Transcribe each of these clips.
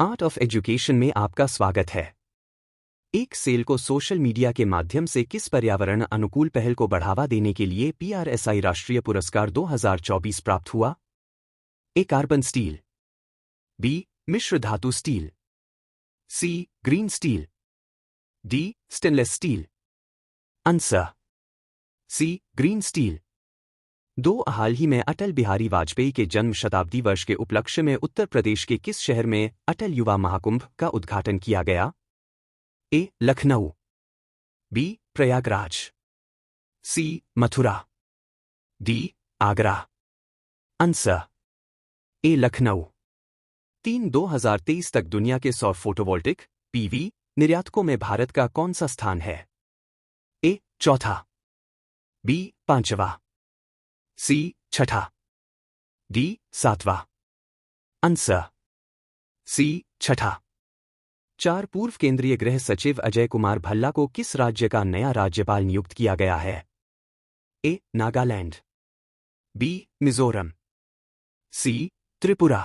Art of education में आपका स्वागत है। एक सेल को सोशल मीडिया के माध्यम से किस पर्यावरण अनुकूल पहल को बढ़ावा देने के लिए PRSI राष्ट्रीय पुरस्कार 2024 प्राप्त हुआ? ए. Carbon steel, B. मिश्र धातु steel, C. Green steel, D. Stainless steel. Answer C. Green steel. हाल ही में अटल बिहारी वाजपेयी के जन्म शताब्दी वर्ष के उपलक्ष्य में उत्तर प्रदेश के किस शहर में अटल युवा महाकुंभ का उद्घाटन किया गया? A. Lucknow, B. Prayagraj, C. Mathura, D. Agra. Answer A. Lucknow. 2023 तक दुनिया के सौर फोटोवोल्टिक PV निर्यातकों में भारत का कौन सा स्थान है? ए. चौथा, बी. पांचवा, सी. छठा, डी. सातवां। Answer C. छठा। 4 पूर्व केंद्रीय गृह सचिव अजय कुमार भल्ला को किस राज्य का नया राज्यपाल नियुक्त किया गया है? A. Nagaland, B. Mizoram, C. Tripura,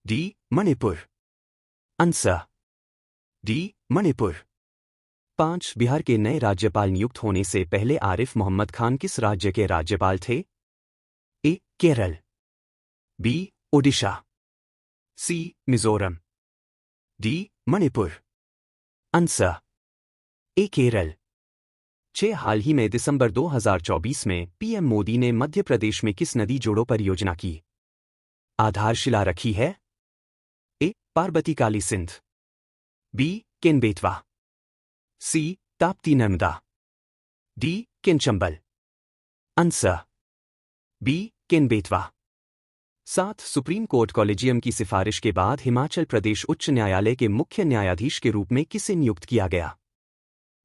D. Manipur. Answer D. Manipur. 5 Bihar के नए राज्यपाल नियुक्त होने से पहले आरिफ मोहम्मद खान किस राज्य के राज्यपाल थे? A. Kerala, B. Odisha, C. Mizoram, D. Manipur. Answer A. Kerala. हाल ही में दिसंबर 2024 में PM मोदी ने मध्य प्रदेश में किस नदी जोड़ो परियोजना की आधारशिला रखी है? A. Parbati Kali Sindh, B. Ken Betwa, C. Tapti Narmada, D. Ken Chambal. Answer B. Ken Betwa. 7 Supreme Court collegium की सिफारिश के बाद हिमाचल प्रदेश उच्च न्यायालय के मुख्य न्यायाधीश के रूप में किसे नियुक्त किया गया?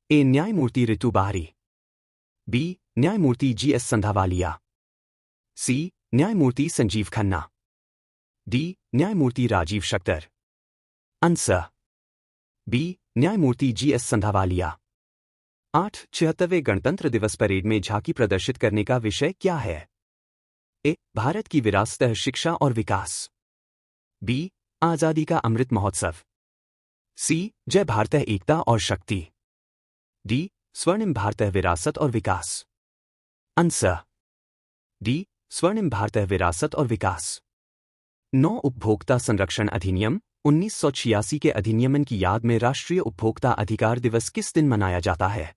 ए. न्यायमूर्ति ऋतु बाहरी, बी. न्यायमूर्ति GS संधावालिया, सी. न्यायमूर्ति संजीव खन्ना, डी. न्यायमूर्ति राजीव शक्तर। Answer B. न्यायमूर्ति GS संधावालिया। 8 76वें गणतंत्र दिवस परेड में झांकी प्रदर्शित करने का विषय क्या है? ए. भारत की विरासत, शिक्षा और विकास, बी. आजादी का अमृत महोत्सव, सी. जय भारत, एकता और शक्ति, डी. स्वर्णिम भारत, विरासत और विकास। Answer D. स्वर्णिम भारत, विरासत और विकास। 9 उपभोक्ता संरक्षण अधिनियम 1986 के अधिनियमन की याद में राष्ट्रीय उपभोक्ता अधिकार दिवस किस दिन मनाया जाता है?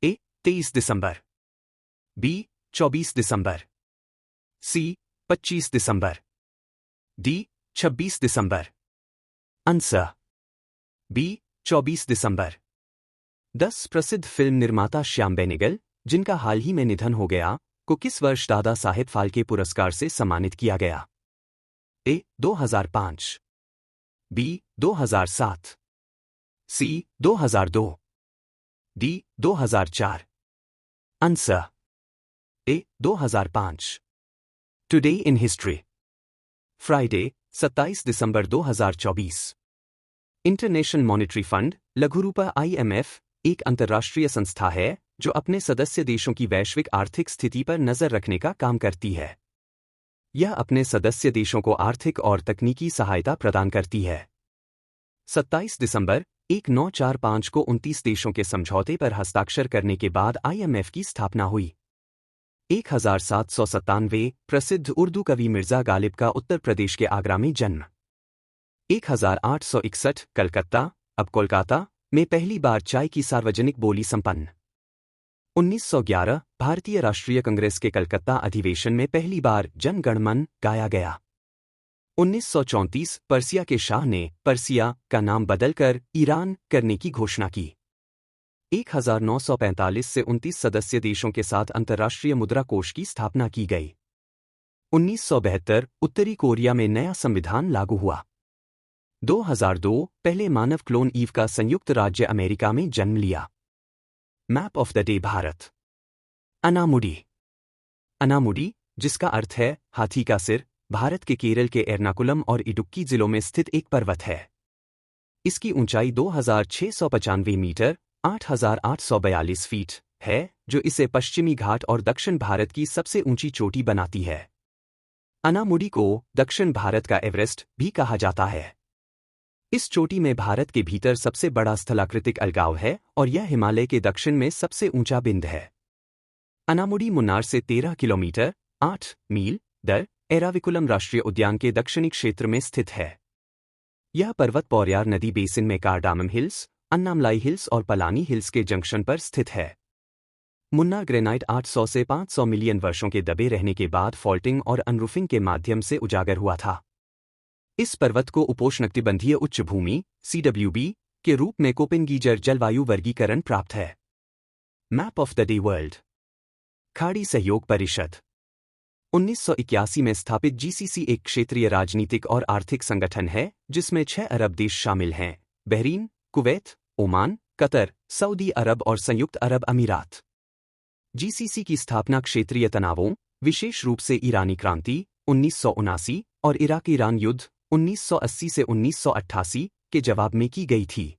ए. 23 दिसंबर, बी. 24 दिसंबर, सी. 25 दिसंबर, डी. 26 दिसंबर। Answer B. 24 दिसंबर। 10 प्रसिद्ध फिल्म निर्माता श्याम बेनेगल, जिनका हाल ही में निधन हो गया, को किस वर्ष दादा साहेब फाल्के पुरस्कार से सम्मानित किया गया? A. 2005, B. 2007, C. 2002, D. 2004। Answer A. 2005। Today in history. Friday 27 December 2024। International Monetary Fund लघुरूपा IMF एक अंतर्राष्ट्रीय संस्था है जो अपने सदस्य देशों की वैश्विक आर्थिक स्थिति पर नजर रखने का काम करती है। यह अपने सदस्य देशों को आर्थिक और तकनीकी सहायता प्रदान करती है। 27 दिसंबर 1945 को 29 देशों के समझौते पर हस्ताक्षर करने के बाद IMF की स्थापना हुई। 1797वें प्रसिद्ध उर्दू कवि मिर्जा गालिब का उत्तर प्रदेश के आगरा में जन्म। 1861 कलकत्ता, अब कोलकाता, में पहली बार चाय की सार्वजनिक बोली संपन्न। 1911 भारतीय राष्ट्रीय कांग्रेस के कलकत्ता अधिवेशन में पहली बार जन गण मन गाया गया। 1934 पर्सिया के शाह ने पर्सिया का नाम बदलकर ईरान करने की घोषणा की। 1945 से 29 सदस्य देशों के साथ अंतर्राष्ट्रीय मुद्रा कोष की स्थापना की गई। 1972 उत्तरी कोरिया में नया संविधान लागू हुआ। 2002 पहले मानव क्लोन ईव का संयुक्त राज्य अमेरिका में जन्म लिया। Map of the day Bharat. Anamudi. Anamudi, जिसका अर्थ है हाथी का सिर, भारत के केरल के एर्नाकुलम और इडुक्की जिलों में स्थित एक पर्वत है। इसकी ऊंचाई 2695 मीटर 8842 फीट है, जो इसे पश्चिमी घाट और दक्षिण भारत की सबसे ऊंची चोटी बनाती है। अनामुडी को दक्षिण भारत का एवरेस्ट भी कहा जाता है। इस चोटी में भारत के भीतर सबसे बड़ा स्थलाकृतिक अलगाव है और यह हिमालय के दक्षिण में सबसे ऊंचा बिंदु है। अनामुडी मुन्नार से 13 किलोमीटर 8 मील दर एराविकुलम राष्ट्रीय उद्यान के दक्षिणी क्षेत्र में स्थित है। यह पर्वत पौरियार नदी बेसिन में कार्डामम हिल्स, अन्नामलाई हिल्स और पलानी हिल्स के जंक्शन पर स्थित है। मुन्नार ग्रेनाइट 800 से 500 मिलियन वर्षों के दबे रहने के बाद फॉल्टिंग और अनरूफिंग के माध्यम से उजागर हुआ था। इस पर्वत को उपोष्णकटिबंधीय उच्च भूमि CWB के रूप में कोपेन-गीजर जलवायु वर्गीकरण प्राप्त है। Map of the day world. खाड़ी सहयोग परिषद 1981 में स्थापित GCC एक क्षेत्रीय राजनीतिक और आर्थिक संगठन है जिसमें 6 अरब देश शामिल हैं: Bahrain, Kuwait, Oman, Qatar, Saudi अरब और संयुक्त अरब अमीरात। GCC की स्थापना क्षेत्रीय तनावों, विशेष रूप से ईरानी क्रांति 1979 और इराक-ईरान युद्ध 1980 से 1988 के जवाब में की गई थी।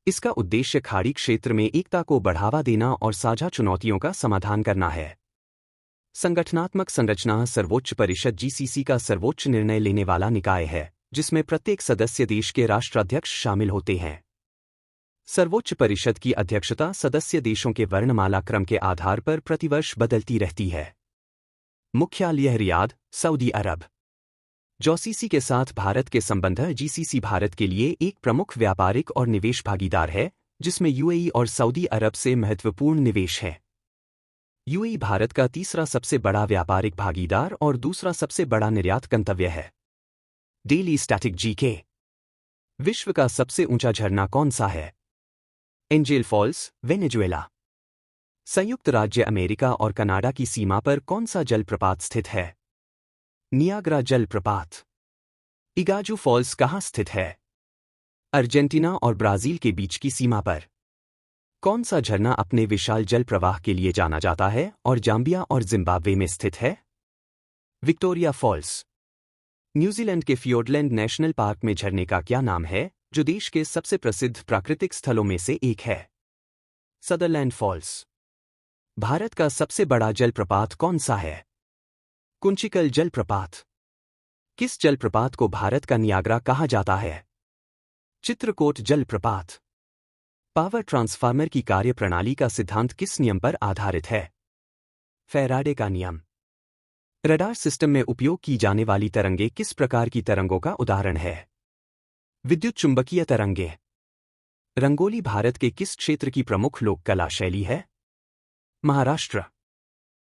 इसका उद्देश्य खाड़ी क्षेत्र में एकता को बढ़ावा देना और साझा चुनौतियों का समाधान करना है। संगठनात्मक संरचना सर्वोच्च परिषद GCC का सर्वोच्च निर्णय लेने वाला निकाय है, जिसमें प्रत्येक सदस्य देश के राष्ट्राध्यक्ष शामिल होते हैं। सर्वोच्च परिषद की अध्यक्षता सदस्य देशों के वर्णमाला क्रम के आधार पर प्रतिवर्ष बदलती रहती है। मुख्यालय रियाद, सऊदी अरब। GCC के साथ भारत के संबंध। GCC भारत के लिए एक प्रमुख व्यापारिक और निवेश भागीदार है, जिसमें UAE और सऊदी अरब से महत्वपूर्ण निवेश है। UAE भारत का तीसरा सबसे बड़ा व्यापारिक भागीदार और दूसरा सबसे बड़ा निर्यात गंतव्य है। Daily static GK। विश्व का सबसे ऊंचा झरना कौन सा है? Angel Falls, Venezuela. संयुक्त राज्य अमेरिका और कनाडा की सीमा पर कौन सा जलप्रपात स्थित है? नियाग्रा जलप्रपात। इगाजू फॉल्स कहाँ स्थित है? अर्जेंटीना और ब्राजील के बीच की सीमा पर। कौन सा झरना अपने विशाल जल प्रवाह के लिए जाना जाता है और जाम्बिया और जिम्बाब्वे में स्थित है? Victoria false. न्यूजीलैंड के फियोर्डलैंड नेशनल पार्क में झरने का क्या नाम है, जो देश के सबसे प्रसिद्ध प्राकृतिक स्थलों में से एक है? Sutherland false. भारत का सबसे बड़ा जलप्रपात कौन सा है? कुंचिकल जलप्रपात। किस जलप्रपात को भारत का नियाग्रा कहा जाता है? चित्रकूट जलप्रपात। पावर ट्रांसफार्मर की कार्यप्रणाली का सिद्धांत किस नियम पर आधारित है? फैराडे का नियम। रडार सिस्टम में उपयोग की जाने वाली तरंगे किस प्रकार की तरंगों का उदाहरण है? विद्युत चुंबकीय तरंगे। रंगोली भारत के किस क्षेत्र की प्रमुख लोक कला शैली है? महाराष्ट्र।